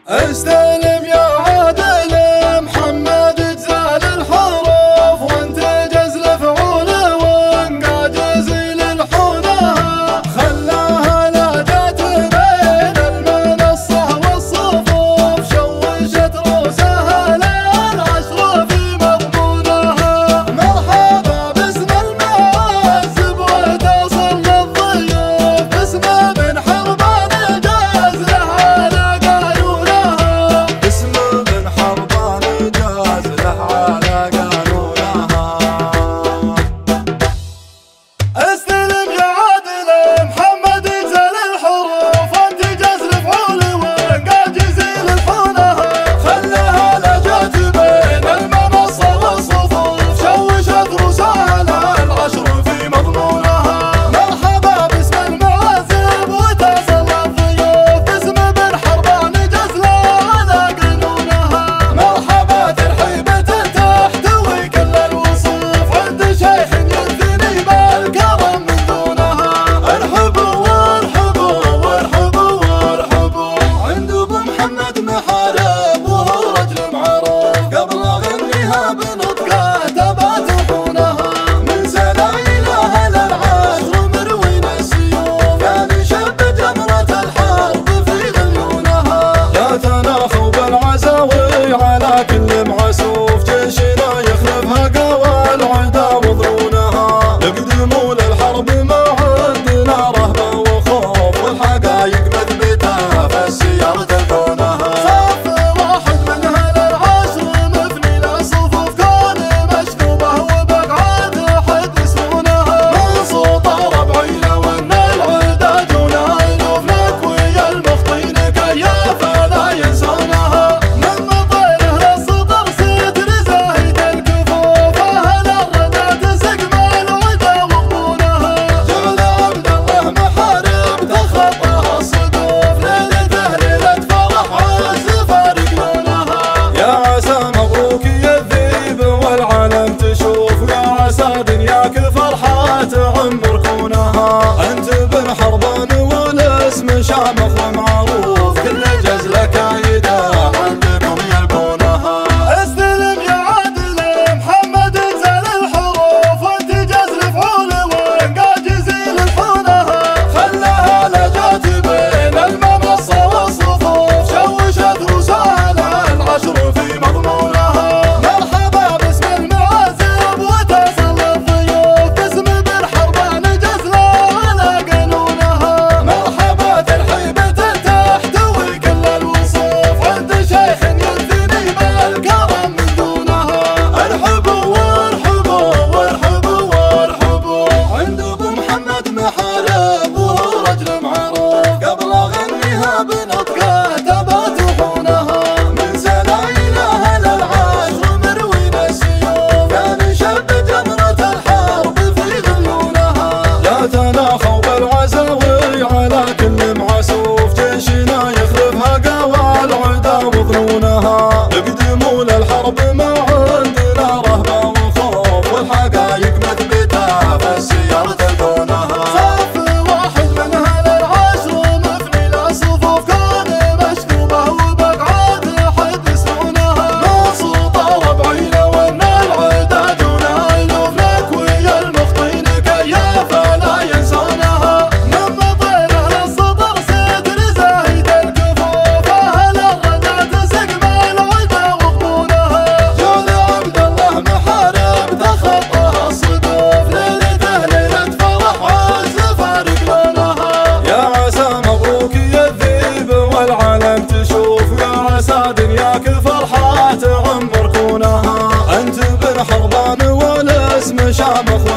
استلم يا عادل محمد اجزال الحروف وانت جزل فعول وانقاجز للحونها خلاها لا جات بين المنصة والصفوف شوشت روسها للعشر في مضمونها مرحبا باسم المعزب وتصل للضيوف باسم بن حربان جازله على كل معسوف جيشنا يخلفها قوى العدا وظنونها نقدموا للحرب ما عندنا رهبة وخوف والحقايق مثبتة فالسيار تلقونها صف واحد منها للعشر مبني للصفوف كون مشكوبة وبقعات حد يسمونها من صوت ربعينا وان العدا جونا الوف نكوي المخطين كيافة لا ينسونها عمر كونها انت بن حربان والاسم شامخ ومعروف كل جزله كايده عندكم يلقونها استلم يا عادل محمد اجزل الحروف وانت جزل فعول وانقاجز للحونها خلاها لجات بين المنصه والصفوف شوشت روسها العشر في مضمونها مرحبا باسم المعازب وتصل الضيوف باسم محارب وهو رجل معروف قبل اغنيها بنطقه تبات وحونها من سلايلها للعشر مروين السيوف كان شب جمرة الحرب في غلونها لا تناخوا بالعزاوي على كل معسوف جيشنا يخلفها قوى العدا وظنونها نقدموا للحرب ما عندنا رهبة وخوف والحقايق مثبتة فالسيار تلقونها والعالم تشوف يا عسى دنياك فرحات عمر كونها انت بن حربان والاسم شامخ